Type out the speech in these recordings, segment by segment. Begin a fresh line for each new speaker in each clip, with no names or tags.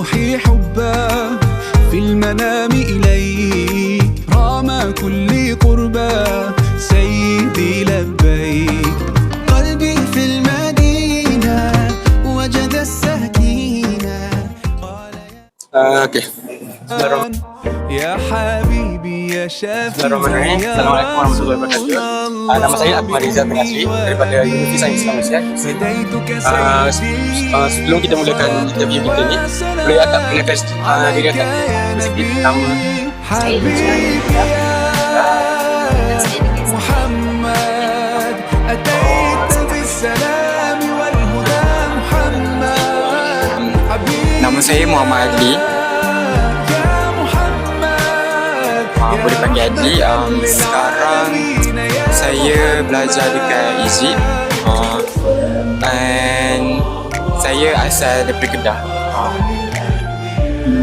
روحي حبه في المنام إليك رام كل قربى سيدي لبيك قلبي في المدينة وجد السكينة
Okay.
يا حبيبي يا شافي
Bismillahirrahmanirrahim. Assalamualaikum warahmatullahi wabarakatuh. Nama saya Akmal Rizal bin Asri daripada Universiti Sains Islam Malaysia. Sebelum kita mulakan interview kita ni, boleh akak perkenalkan diri akak sedikit nama?
Saya Muhammad أتيت بالسلام والهدى محمد
Nama saya Muhammad Adli. Boleh panggil Adli. Sekarang saya belajar dekat Egypt. And saya asal daripada Kedah.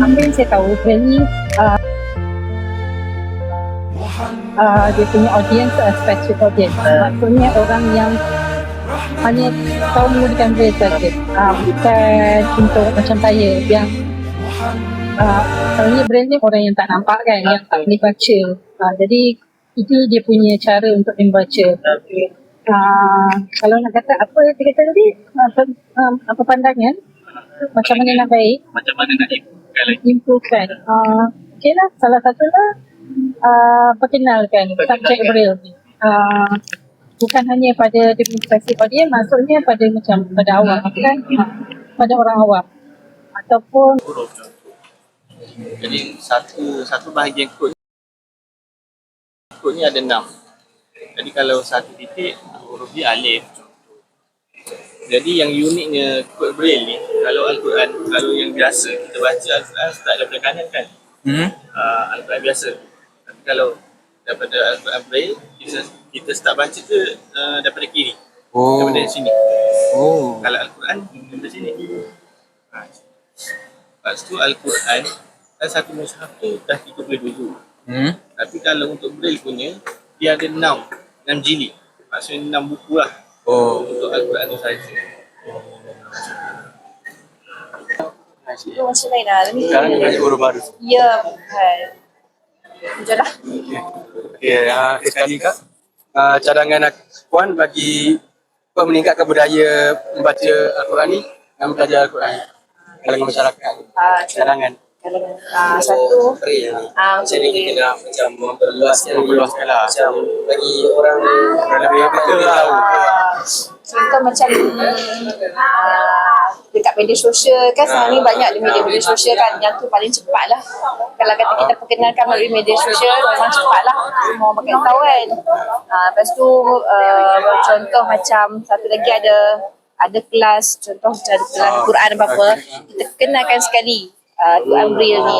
Apa yang saya tahu, brand ni dia punya audience specific audience. Maksudnya orang yang hanya tahu menggunakan brand saja, bukan untuk macam saya yang selalunya brand ni orang yang tak nampak kan, yang tak boleh baca. Jadi itu dia punya cara untuk membaca. Kalau nak kata apa yang dia kata tadi, apa pandangan macam mana nak baik,
Macam mana nak
improvekan. Okay lah, salah satulah perkenalkan subjek Braille ni. Bukan hanya pada dia punya spesifik audience, maksudnya pada macam pada awam kan, pada orang awam ataupun
huruf contoh. Jadi satu bahagian kod ni ada 6. Jadi kalau satu titik huruf dia alif contoh. Jadi yang uniknya kod Braille ni, kalau Al-Quran, kalau yang biasa kita baca Al-Quran start daripada kanan kan, Al-Quran biasa. Tapi kalau daripada Al-Quran Braille, kita start baca tu daripada kiri, daripada sini. Kalau Al-Quran daripada sini. Lepas tu Al-Quran dan satu mushaf tu dah 32. Tapi kalau untuk Braille punya, dia ada 6 jilid. Maksudnya 6 buku lah. Untuk Al-Quran tu saja.
Itu macam lain lah.
Sekarang kita belajar huruf baru.
Ya, bukan. Sekejaplah.
Okay, sekali Kak. Cadangan Puan bagi Puan meningkatkan budaya membaca Al-Quran ni dan belajar Al-Quran kalangan masyarakat. Cadangan.
Satu.
Macam ni kita nak macam memperluaskan lah. Macam bagi orang lebih betul tahu.
Contoh macam dekat media sosial kan, sekarang ni banyak di media sosial kan, yang tu paling cepat lah. Kalau kata kita perkenalkan melalui media sosial, memang cepat lah, semua orang pakai tahu kan. Lepas tu contoh macam satu lagi ada kelas, contoh macam ada kelas Quran apa-apa, kita kenalkan sekali Quran Braille ni.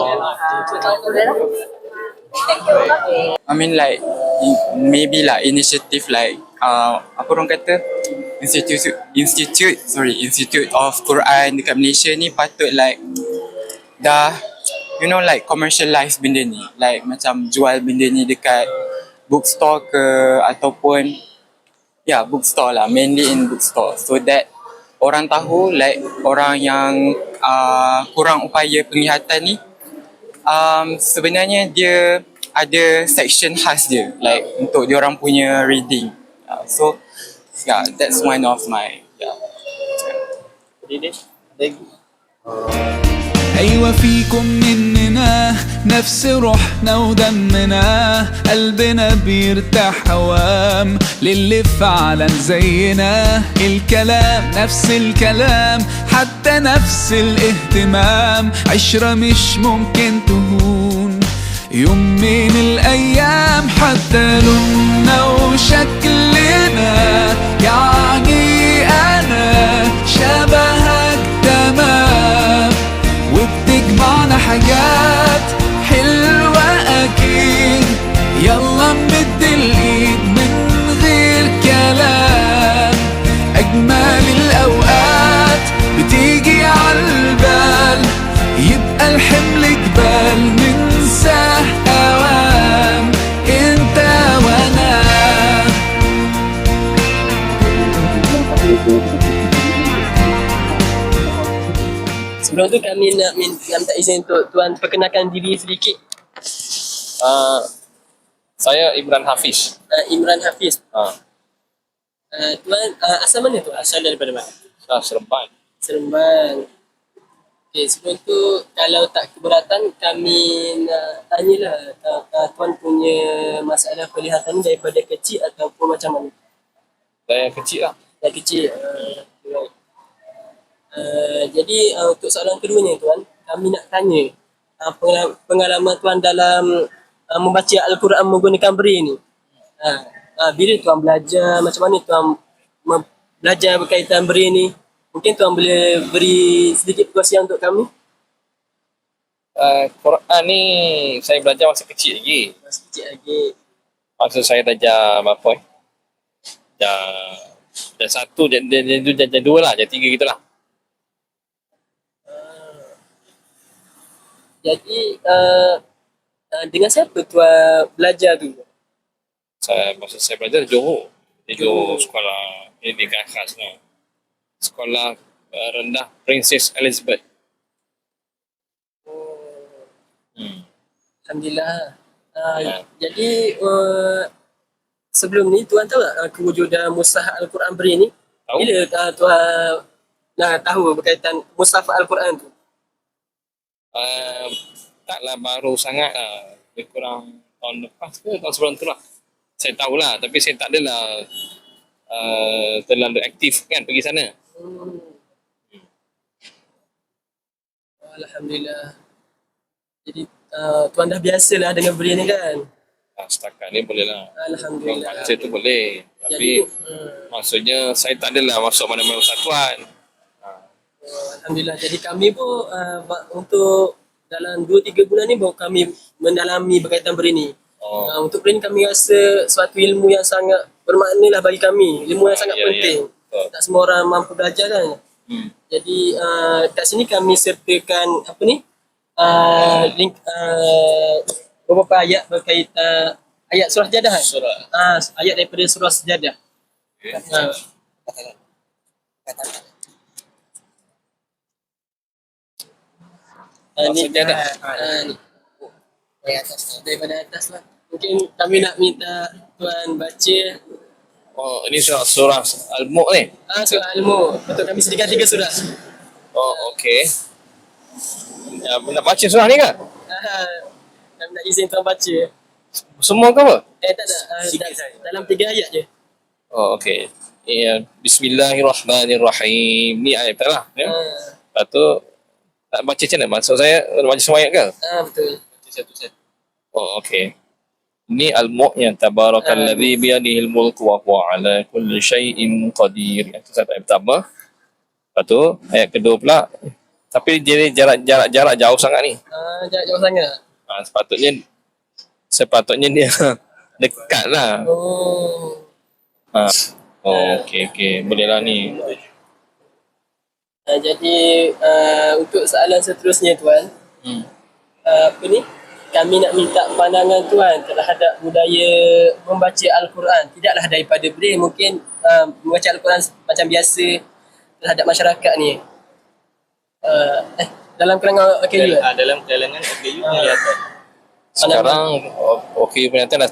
I mean like maybe like initiative like apa orang kata Institute of Quran dekat Malaysia ni patut like dah like commercialize benda ni, like macam jual benda ni dekat bookstore ke ataupun bookstore lah, mainly in bookstore, so that orang tahu like orang yang kurang upaya penglihatan ni sebenarnya dia ada section khas dia like untuk dia orang punya reading. So that's one of my
أيوة فيكم مننا نفس روحنا ودمنا قلبنا بيرتاح هوام للي فعلا زينا الكلام نفس الكلام حتى نفس الاهتمام عشرة مش ممكن تهون يوم من الأيام حتى لوننا وشكلنا يعني أنا شبهك تمام وبتجمعنا حاجات حلوة أكيد يلا نمد الإيد من غير كلام أجمل الأوقات بتيجي عالبال يبقى الحمل جبال ننساه أوام انت وانا
Sebelum tu kami nak minta izin untuk Tuan perkenalkan diri sedikit.
Saya Imran Hafiz.
Imran Hafiz.
Ha.
Tuan asal mana tu? Asal daripada mana?
Seremban.
Seremban. Okey, sebelum tu kalau tak keberatan kami nak tanyalah Tuan punya masalah penglihatan ni daripada kecil ataupun macam mana?
Saya kecil lah.
Dari kecil. Right. Jadi untuk soalan keduanya Tuan, kami nak tanya pengalaman Tuan dalam membaca Al-Quran menggunakan Braille ni. Bila Tuan belajar, macam mana Tuan belajar berkaitan Braille ni? Mungkin Tuan boleh beri sedikit perkongsian untuk kami?
Quran ni saya belajar masa kecil lagi.
Masih kecil lagi.
Masa saya darjah berapa Dah satu, dah dua lah, dah tiga gitu lah.
Jadi dengan siapa Tuan belajar tu?
Masa saya belajar di Johor. Di Johor sekolah pendidikan khas lah. Sekolah rendah Princess Elizabeth.
Alhamdulillah. Jadi sebelum ni Tuan tahu tak kewujudan mushaf Al-Quran Braille ni?
Tahu.
Bila Tuan tahu berkaitan mushaf Al-Quran tu?
Taklah baru sangat lah. Lebih kurang tahun lepas ke tahun sebelum tu lah. Saya tahulah, tapi saya tak adalah terlalu aktif kan pergi sana.
Alhamdulillah. Jadi Tuan dah biasalah dengan Braille ni kan?
Setakat ni boleh lah.
Alhamdulillah.
Baca tu boleh. Tapi maksudnya saya tak adalah masuk mana-mana persatuan.
Alhamdulillah. Jadi kami pun untuk dalam 2-3 bulan ni baru kami mendalami berkaitan Braille ni. Untuk Braille ni kami rasa suatu ilmu yang sangat bermakna lah bagi kami. Ilmu yang sangat penting. Tak semua orang mampu belajar kan. Jadi kat sini kami sertakan link beberapa ayat berkaitan ayat surah Sejadah kan? Ayat daripada surah Sejadah.
Sejadah.
Dari atas, daripada atas lah. Mungkin kami nak minta Tuan baca
Ini surah Al-Mulk ni.
surah Al-Mulk. Untuk kami sediakan 3 surah.
Okey. Nak baca surah ni ke?
Kami nak izin Tuan baca.
Semua ke apa?
Tak dalam 3 ayat je.
Okey. Bismillahirrahmanirrahim. Ni ayat betul lah. Ya? Lepas tu tak baca macam mana? Maksud saya baca semua ayat ke?
Betul.
Satu-satu. Okey. Ini Al-Mulk yang tabarakalladzi biyadihil mulku wa huwa ala kulli syai'in qadir. Itu satu ayat pertama. Lepas tu ayat kedua pula. Tapi dia jarak jauh sangat ni.
Jarak jauh sangat.
Sepatutnya dia dekat lah. Okey. Bolehlah ni.
Jadi untuk soalan seterusnya Tuan. Kami nak minta pandangan Tuan terhadap budaya membaca Al-Quran. Tidaklah daripada Braille, mungkin membaca Al-Quran macam biasa terhadap masyarakat ni. Dalam kalangan OKU
Dalam kalangan OKU kelihatan.
Sekarang OKU penyataan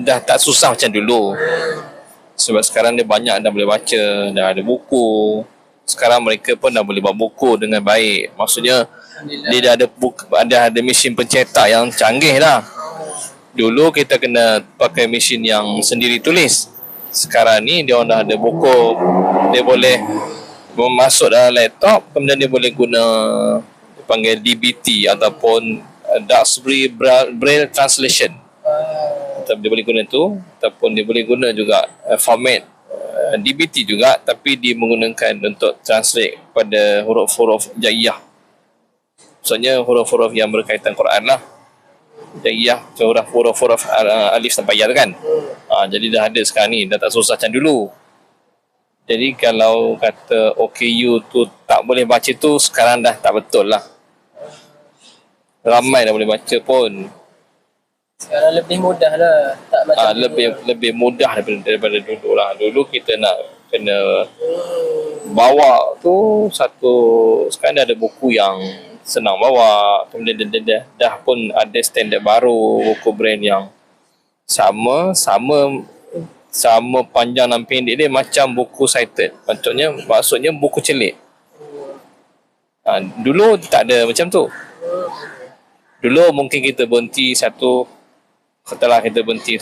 dah tak susah macam dulu. Sebab sekarang dia banyak dah boleh baca, dah ada buku. Sekarang mereka pun dah boleh buat buku dengan baik. Maksudnya dia dah ada mesin pencetak yang canggih dah. Dulu kita kena pakai mesin yang sendiri tulis. Sekarang ni dia orang dah ada buku. Dia boleh masuk dalam laptop, kemudian dia boleh guna dipanggil DBT ataupun Duxbury Braille Translation. Dia boleh guna tu, ataupun dia boleh guna juga format DBT juga, tapi dia menggunakan untuk translate pada huruf-huruf jaiyah. Maksudnya huruf-huruf yang berkaitan Quran lah. Jaiyah, huruf-huruf alif sampai ya kan. Jadi dah ada sekarang ni, dah tak susah macam dulu. Jadi kalau kata OKU tu tak boleh baca tu, sekarang dah tak betul lah. Ramai dah boleh baca pun.
sekarang lebih mudah lah. Tak macam
lebih mudah daripada dulu lah. Dulu kita nak kena bawa tu satu. Sekarang dah ada buku yang senang bawa, kemudian dah pun ada standard baru, buku brand yang sama panjang dan pendek dia macam buku cited. Maksudnya buku celik. Dulu tak ada macam tu. Dulu mungkin kita berhenti satu, setelah kita berhenti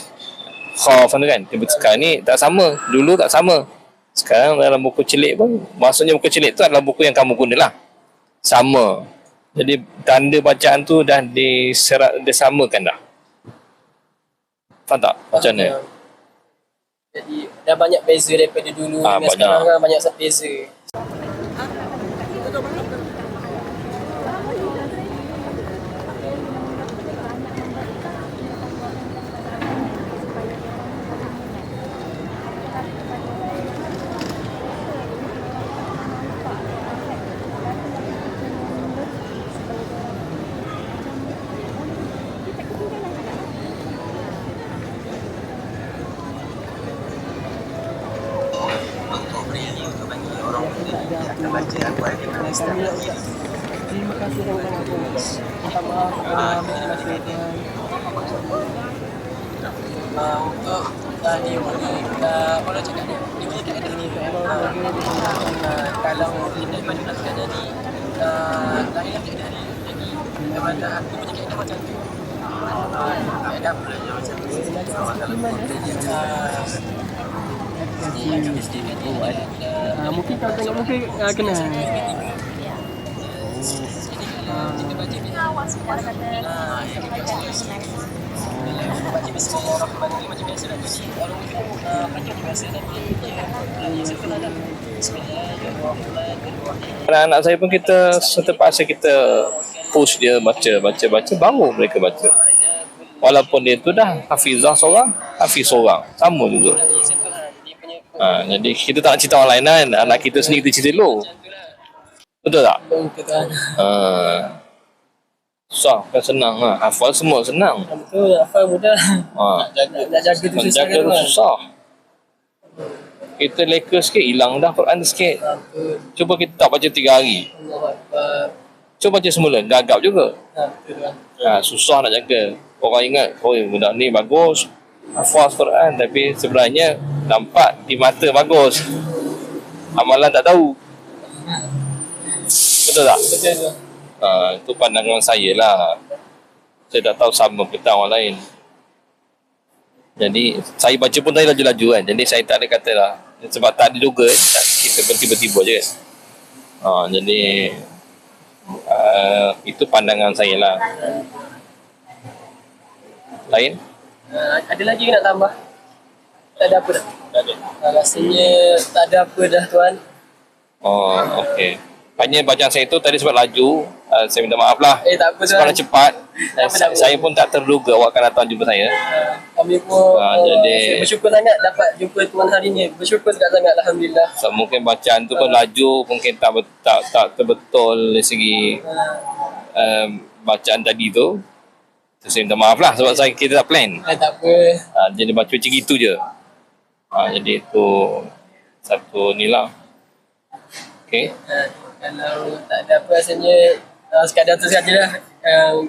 khaf tu kan. Sekarang ni tak sama. Dulu tak sama. Sekarang dalam buku celik pun, maksudnya buku celik tu adalah buku yang kamu guna lah. Sama. Jadi tanda bacaan tu dah disamakan dah. Faham tak? Macam mana?
Jadi dah banyak beza daripada dulu dengan
Banyak.
sekarang kan, banyak beza. Terima kasih banyak-banyak. Minta maaf untuk ni boleh cakap ni boleh cakap ni kalau kita nak jadi lain jadi mana aku punya kaedah macam tu kaedah belajar macam tu mungkin kalau tengok mungkin kena kita baca awak sedar kata baca bismillahirrahmanirrahim macam biasa dah jadi kalau baca biasa nanti bismillahirrahmanirrahim.
Anak saya pun kita terpaksa kita push dia baca baru mereka baca. Walaupun dia tu dah hafizah seorang, hafiz seorang, sama juga. Jadi kita tak nak cerita orang lain kan, anak kita sendiri kita cerita dulu. Betul tak?
Betul.
Susah kan senang lah. Hafal semua senang.
Betul, hafal mudah. Nak jaga tu susah.
Menjaga tu susah. Kita leka sikit, hilang dah Quran sikit. Cuba kita tak baca 3 hari. Cuba baca semula, gagap juga. Susah nak jaga. Orang ingat, budak ni bagus, hafal Quran, tapi sebenarnya nampak di mata bagus. Amalan tak tahu. Betul tak?
Betul.
Itu pandangan saya lah. Saya tak tahu sama ke tak orang lain. Jadi saya baca pun tadi laju-laju kan. Jadi saya tak ada kata lah. Sebab tak diduga kita tiba-tiba je kan. Jadi itu pandangan saya lah. Lain?
Ada lagi nak tambah? Tak ada apa dah?
Tak ada.
Rasanya tak ada apa dah tuan.
Okey. Hanya bacaan saya tu tadi sebab laju. Saya minta maaf lah.
Tak apa
sebab
tuan.
cepat.
Tak apa.
Saya pun tak terduga awak akan datang jumpa saya.
Kami pun
jadi
bersyukur sangat dapat jumpa tuan hari ni. Bersyukur sangat Alhamdulillah.
So, mungkin bacaan tu pun laju, mungkin tak terbetul dari segi bacaan tadi tu. Saya minta maaf lah sebab kita tak plan.
Tak apa.
Jadi baca macam itu je. Jadi itu satu ni lah. Okay.
Kalau tak ada apa rasanya sekadar tu sajalah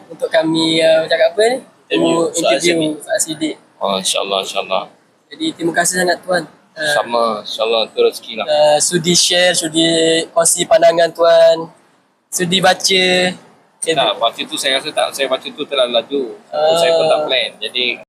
untuk kami cakap apa ni? Interview Pak Siddiq.
InsyaAllah.
Jadi terima kasih sangat tuan.
Sama, insyaAllah tu rezeki lah.
Sudi share, sudi kongsi pandangan tuan, sudi baca.
Tak, baca tu saya rasa tak, saya baca tu terlalu laju. Saya pun tak plan. Jadi